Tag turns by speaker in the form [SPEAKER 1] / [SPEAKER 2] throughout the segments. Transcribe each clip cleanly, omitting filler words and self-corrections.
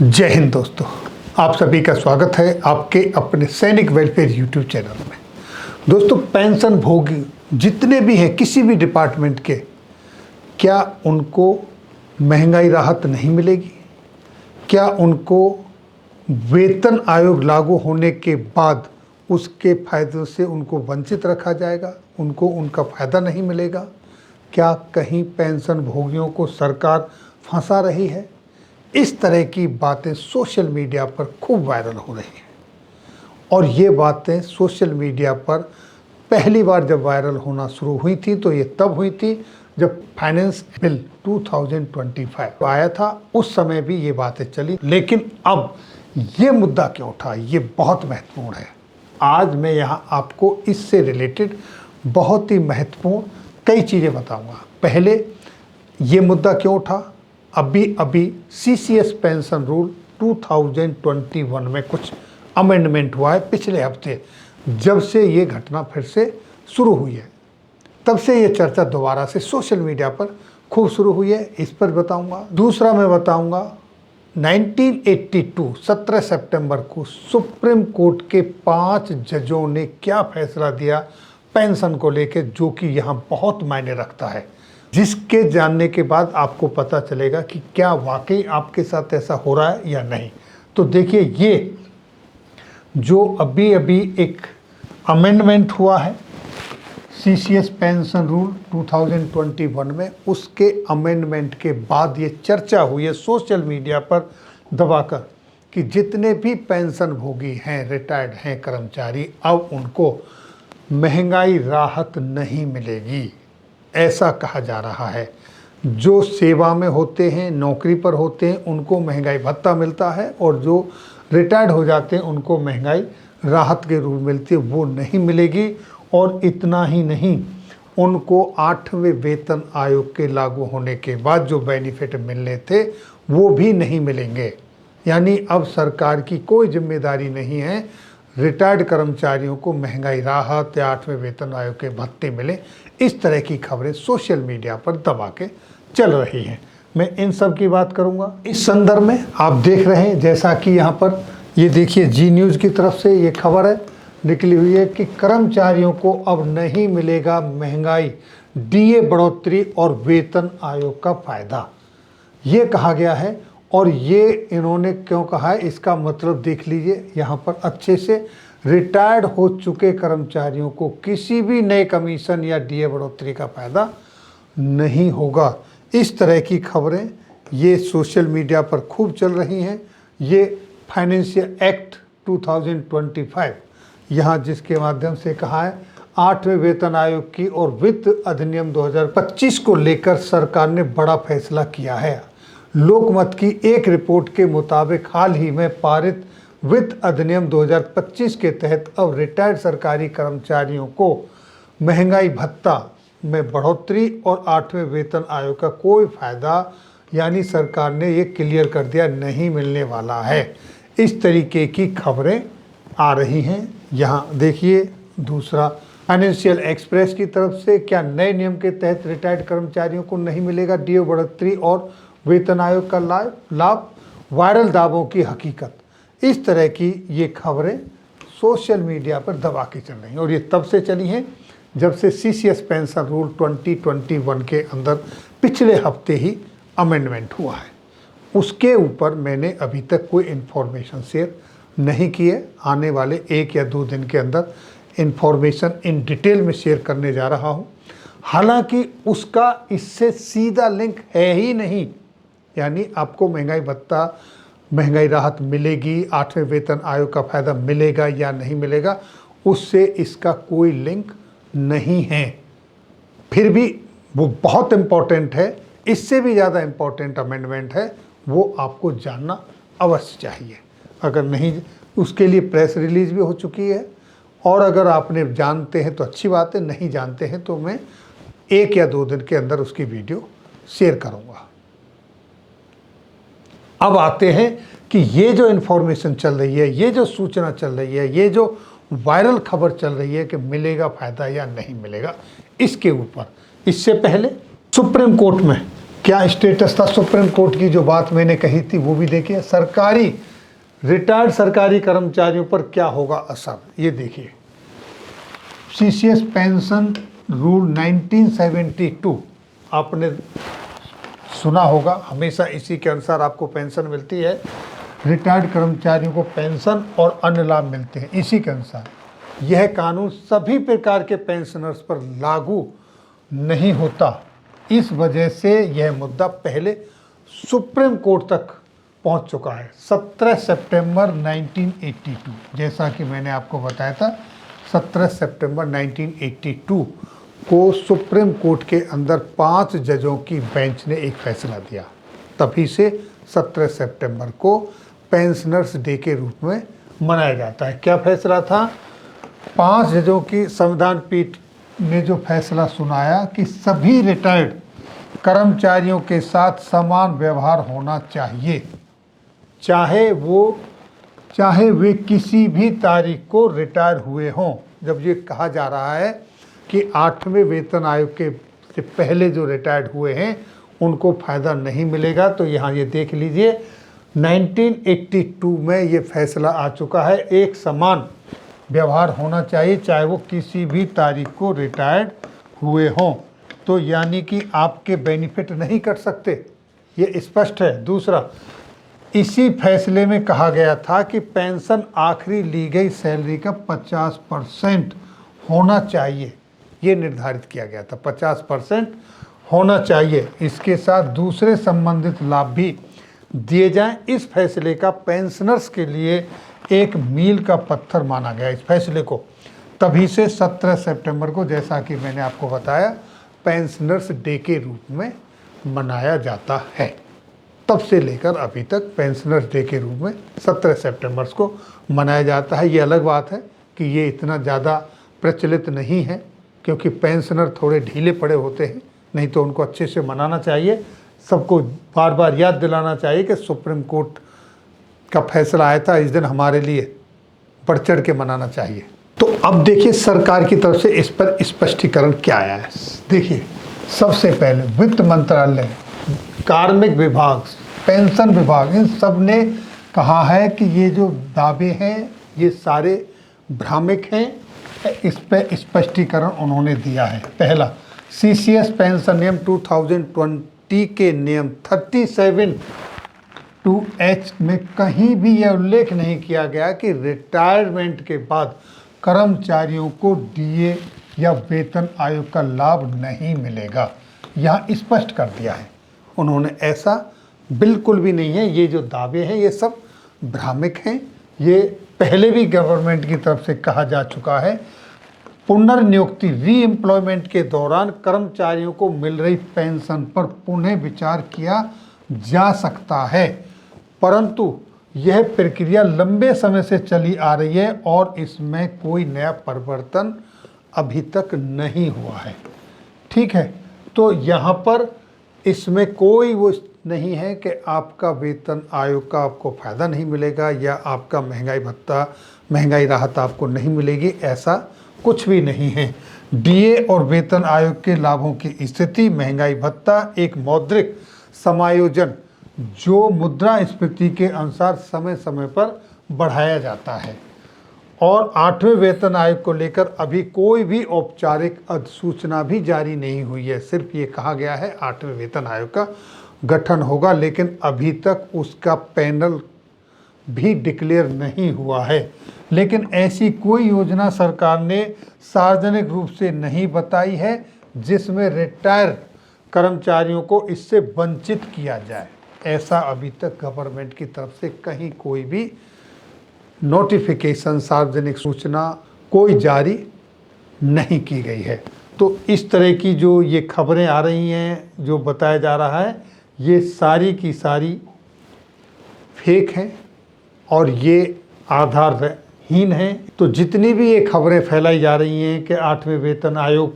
[SPEAKER 1] जय हिंद दोस्तों, आप सभी का स्वागत है आपके अपने सैनिक वेलफेयर यूट्यूब चैनल में। दोस्तों, पेंशन भोगी जितने भी हैं किसी भी डिपार्टमेंट के, क्या उनको महंगाई राहत नहीं मिलेगी? क्या उनको वेतन आयोग लागू होने के बाद उसके फायदों से उनको वंचित रखा जाएगा? उनको उनका फ़ायदा नहीं मिलेगा? क्या कहीं पेंशन भोगियों को सरकार फंसा रही है? इस तरह की बातें सोशल मीडिया पर खूब वायरल हो रही हैं। और ये बातें सोशल मीडिया पर पहली बार जब वायरल होना शुरू हुई थी तो ये तब हुई थी जब फाइनेंस बिल 2025 आया था। उस समय भी ये बातें चली, लेकिन अब ये मुद्दा क्यों उठा, ये बहुत महत्वपूर्ण है। आज मैं यहाँ आपको इससे रिलेटेड बहुत ही महत्वपूर्ण कई चीज़ें बताऊँगा। पहले ये मुद्दा क्यों उठा, अभी सीसीएस पेंशन रूल 2021 में कुछ अमेंडमेंट हुआ है पिछले हफ्ते। जब से ये घटना फिर से शुरू हुई है तब से ये चर्चा दोबारा से सोशल मीडिया पर खूब शुरू हुई है, इस पर बताऊंगा। दूसरा मैं बताऊंगा 1982 17 सितंबर को सुप्रीम कोर्ट के 5 जजों ने क्या फैसला दिया पेंशन को लेकर, जो कि यहाँ बहुत मायने रखता है, जिसके जानने के बाद आपको पता चलेगा कि क्या वाकई आपके साथ ऐसा हो रहा है या नहीं। तो देखिए, ये जो अभी एक अमेंडमेंट हुआ है सीसीएस पेंशन रूल 2021 में, उसके अमेंडमेंट के बाद ये चर्चा हुई है सोशल मीडिया पर दबाकर कि जितने भी पेंशन भोगी हैं, रिटायर्ड हैं कर्मचारी, अब उनको महंगाई राहत नहीं मिलेगी, ऐसा कहा जा रहा है। जो सेवा में होते हैं, नौकरी पर होते हैं, उनको महंगाई भत्ता मिलता है, और जो रिटायर्ड हो जाते हैं उनको महंगाई राहत के रूप मिलती है, वो नहीं मिलेगी। और इतना ही नहीं, उनको 8वें वेतन आयोग के लागू होने के बाद जो बेनिफिट मिलने थे वो भी नहीं मिलेंगे। यानी अब सरकार की कोई जिम्मेदारी नहीं है रिटायर्ड कर्मचारियों को महंगाई राहत या 8वें वेतन आयोग के भत्ते मिले। इस तरह की खबरें सोशल मीडिया पर दबा के चल रही हैं। मैं इन सब की बात करूंगा। इस संदर्भ में आप देख रहे हैं, जैसा कि यहाँ पर ये देखिए जी न्यूज़ की तरफ से ये खबर है निकली हुई है कि कर्मचारियों को अब नहीं मिलेगा महंगाई, डीए बढ़ोतरी और वेतन आयोग का फ़ायदा, ये कहा गया है। और ये इन्होंने क्यों कहा है, इसका मतलब देख लीजिए यहाँ पर अच्छे से। रिटायर्ड हो चुके कर्मचारियों को किसी भी नए कमीशन या डीए बढ़ोतरी का फ़ायदा नहीं होगा। इस तरह की खबरें ये सोशल मीडिया पर खूब चल रही हैं। ये फाइनेंशियल एक्ट 2025 यहाँ जिसके माध्यम से कहा है 8वें वेतन आयोग की और वित्त अधिनियम 2025 को लेकर सरकार ने बड़ा फैसला किया है। लोकमत की एक रिपोर्ट के मुताबिक हाल ही में पारित वित्त अधिनियम 2025 के तहत अब रिटायर्ड सरकारी कर्मचारियों को महंगाई भत्ता में बढ़ोतरी और 8वें वेतन आयोग का कोई फ़ायदा, यानी सरकार ने ये क्लियर कर दिया, नहीं मिलने वाला है। इस तरीके की खबरें आ रही हैं। यहाँ देखिए दूसरा, फाइनेंशियल एक्सप्रेस की तरफ से, क्या नए नियम के तहत रिटायर्ड कर्मचारियों को नहीं मिलेगा डीए बढ़ोतरी और वेतन आयोग का लाभ, वायरल दावों की हकीकत। इस तरह की ये खबरें सोशल मीडिया पर दबा के चल रही हैं, और ये तब से चली हैं जब से सीसीएस पेंशन रूल 2021 के अंदर पिछले हफ्ते ही अमेंडमेंट हुआ है। उसके ऊपर मैंने अभी तक कोई इन्फॉर्मेशन शेयर नहीं की है। आने वाले 1 या 2 दिन के अंदर इन्फॉर्मेशन इन डिटेल में शेयर करने जा रहा हूँ। हालांकि उसका इससे सीधा लिंक है ही नहीं, यानी आपको महंगाई भत्ता, महंगाई राहत मिलेगी, 8वें वेतन आयोग का फ़ायदा मिलेगा या नहीं मिलेगा, उससे इसका कोई लिंक नहीं है। फिर भी वो बहुत इम्पोर्टेंट है, इससे भी ज़्यादा इम्पोर्टेंट अमेंडमेंट है, वो आपको जानना अवश्य चाहिए। अगर नहीं, उसके लिए प्रेस रिलीज़ भी हो चुकी है, और अगर आपने जानते हैं तो अच्छी बात है, नहीं जानते हैं तो मैं 1 या 2 दिन के अंदर उसकी वीडियो शेयर करूँगा। अब आते हैं कि ये जो इन्फॉर्मेशन चल रही है, ये जो सूचना चल रही है, ये जो वायरल खबर चल रही है कि मिलेगा फ़ायदा या नहीं मिलेगा, इसके ऊपर इससे पहले सुप्रीम कोर्ट में क्या स्टेटस था सुप्रीम कोर्ट की जो बात मैंने कही थी वो भी देखिए। रिटायर्ड सरकारी कर्मचारियों पर क्या होगा असर, ये देखिए। सीसीएस पेंशन रूल 1972 आपने सुना होगा, हमेशा इसी के अनुसार आपको पेंशन मिलती है। रिटायर्ड कर्मचारियों को पेंशन और अन्य लाभ मिलते हैं इसी के अनुसार। यह कानून सभी प्रकार के पेंशनर्स पर लागू नहीं होता। इस वजह से यह मुद्दा पहले सुप्रीम कोर्ट तक पहुंच चुका है। 17 सितंबर 1982, जैसा कि मैंने आपको बताया था, 17 सितंबर 1982 को सुप्रीम कोर्ट के अंदर 5 जजों की बेंच ने एक फैसला दिया। तभी से 17 सितंबर को पेंशनर्स डे के रूप में मनाया जाता है। क्या फैसला था? 5 जजों की संविधान पीठ ने जो फैसला सुनाया कि सभी रिटायर्ड कर्मचारियों के साथ समान व्यवहार होना चाहिए, चाहे वे किसी भी तारीख को रिटायर हुए हों। जब ये कहा जा रहा है कि 8वें वेतन आयोग के से पहले जो रिटायर्ड हुए हैं उनको फ़ायदा नहीं मिलेगा, तो यहाँ ये देख लीजिए 1982 में ये फैसला आ चुका है। एक समान व्यवहार होना चाहिए चाहे वो किसी भी तारीख को रिटायर्ड हुए हों। तो यानी कि आपके बेनिफिट नहीं कट सकते, ये स्पष्ट है। दूसरा, इसी फैसले में कहा गया था कि पेंशन आखिरी ली गई सैलरी का 50% होना चाहिए, ये निर्धारित किया गया था। 50% होना चाहिए। इसके साथ दूसरे संबंधित लाभ भी दिए जाएं। इस फैसले का पेंशनर्स के लिए एक मील का पत्थर माना गया इस फैसले को। तभी से 17 सितंबर को, जैसा कि मैंने आपको बताया, पेंशनर्स डे के रूप में मनाया जाता है। तब से लेकर अभी तक पेंशनर्स डे के रूप में 17 सितंबर को मनाया जाता है। ये अलग बात है कि ये इतना ज़्यादा प्रचलित नहीं है, क्योंकि पेंशनर थोड़े ढीले पड़े होते हैं। नहीं तो उनको अच्छे से मनाना चाहिए। सबको बार बार याद दिलाना चाहिए कि सुप्रीम कोर्ट का फैसला आया था, इस दिन हमारे लिए बढ़ चढ़ के मनाना चाहिए। तो अब देखिए सरकार की तरफ से इस पर स्पष्टीकरण क्या आया है। देखिए, सबसे पहले वित्त मंत्रालय, कार्मिक विभाग, पेंशन विभाग, इन सब ने कहा है कि ये जो दावे हैं ये सारे भ्रामक हैं। इस पर स्पष्टीकरण उन्होंने दिया है। पहला, सीसीएस पेंशन नियम 2020 के नियम 37(2)(h) में कहीं भी यह उल्लेख नहीं किया गया कि रिटायरमेंट के बाद कर्मचारियों को डीए या वेतन आयोग का लाभ नहीं मिलेगा। यहाँ स्पष्ट कर दिया है उन्होंने, ऐसा बिल्कुल भी नहीं है। ये जो दावे हैं ये सब भ्रामक हैं। ये पहले भी गवर्नमेंट की तरफ से कहा जा चुका है। पुनर्नियुक्ति, रीएम्प्लॉयमेंट के दौरान कर्मचारियों को मिल रही पेंशन पर पुनः विचार किया जा सकता है, परंतु यह प्रक्रिया लंबे समय से चली आ रही है और इसमें कोई नया परिवर्तन अभी तक नहीं हुआ है। ठीक है, तो यहाँ पर इसमें कोई वो नहीं है कि आपका वेतन आयोग का आपको फ़ायदा नहीं मिलेगा या आपका महंगाई भत्ता, महंगाई राहत आपको नहीं मिलेगी, ऐसा कुछ भी नहीं है। डीए और वेतन आयोग के लाभों की स्थिति, महंगाई भत्ता एक मौद्रिक समायोजन जो मुद्रास्फीति के अनुसार समय समय पर बढ़ाया जाता है। और 8वें वेतन आयोग को लेकर अभी कोई भी औपचारिक अधिसूचना भी जारी नहीं हुई है। सिर्फ ये कहा गया है 8वें वेतन आयोग का गठन होगा, लेकिन अभी तक उसका पैनल भी डिक्लेयर नहीं हुआ है। लेकिन ऐसी कोई योजना सरकार ने सार्वजनिक रूप से नहीं बताई है जिसमें रिटायर कर्मचारियों को इससे वंचित किया जाए। ऐसा अभी तक गवर्नमेंट की तरफ से कहीं कोई भी नोटिफिकेशन, सार्वजनिक सूचना कोई जारी नहीं की गई है। तो इस तरह की जो ये खबरें आ रही हैं, जो बताया जा रहा है, ये सारी की सारी फेक हैं और ये आधारहीन हैं। तो जितनी भी ये खबरें फैलाई जा रही हैं कि 8वें वेतन आयोग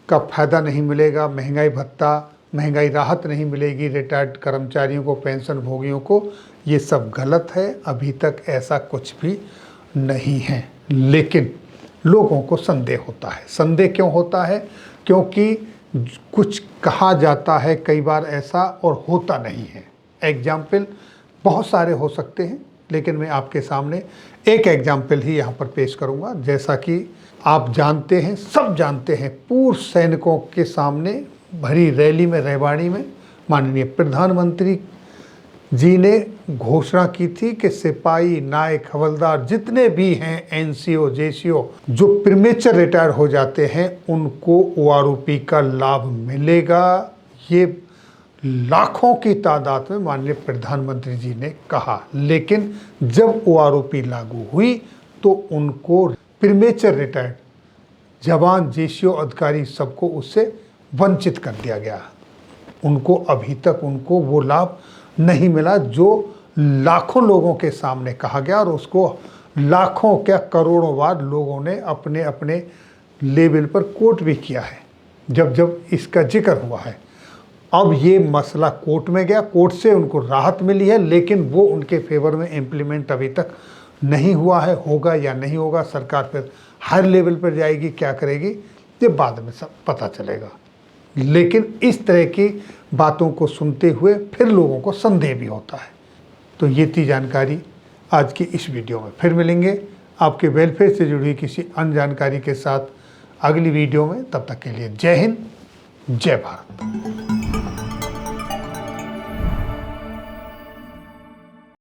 [SPEAKER 1] का फ़ायदा नहीं मिलेगा, महंगाई भत्ता, महंगाई राहत नहीं मिलेगी रिटायर्ड कर्मचारियों को, पेंशन भोगियों को, ये सब गलत है। अभी तक ऐसा कुछ भी नहीं है, लेकिन लोगों को संदेह होता है। संदेह क्यों होता है? क्योंकि कुछ कहा जाता है कई बार ऐसा और होता नहीं है। एग्जाम्पल बहुत सारे हो सकते हैं, लेकिन मैं आपके सामने एक एग्जाम्पल ही यहाँ पर पेश करूँगा। जैसा कि आप जानते हैं, सब जानते हैं, पूर्व सैनिकों के सामने भरी रैली में रेवाड़ी में माननीय प्रधानमंत्री जी ने घोषणा की थी कि सिपाही, नायक, हवलदार जितने भी हैं, एनसीओ, जेसीओ, जो प्रीमेचर रिटायर हो जाते हैं, उनको ओआरओपी का लाभ मिलेगा। ये लाखों की तादाद में माननीय प्रधानमंत्री जी ने कहा। लेकिन जब ओआरओपी लागू हुई तो उनको प्रीमेचर रिटायर्ड जवान, जेसीओ, अधिकारी सबको उससे वंचित कर दिया गया। उनको अभी तक उनको वो लाभ नहीं मिला जो लाखों लोगों के सामने कहा गया, और उसको लाखों क्या करोड़ों बार लोगों ने अपने अपने लेवल पर कोट भी किया है जब जब इसका जिक्र हुआ है। अब ये मसला कोर्ट में गया, कोर्ट से उनको राहत मिली है, लेकिन वो उनके फेवर में इम्प्लीमेंट अभी तक नहीं हुआ है। होगा या नहीं होगा, सरकार फिर हायर लेवल पर जाएगी, क्या करेगी, ये बाद में सब पता चलेगा। लेकिन इस तरह की बातों को सुनते हुए फिर लोगों को संदेह भी होता है। तो ये थी जानकारी आज की इस वीडियो में। फिर मिलेंगे आपके वेलफेयर से जुड़ी किसी अन्य जानकारी के साथ अगली वीडियो में। तब तक के लिए जय हिंद, जय भारत।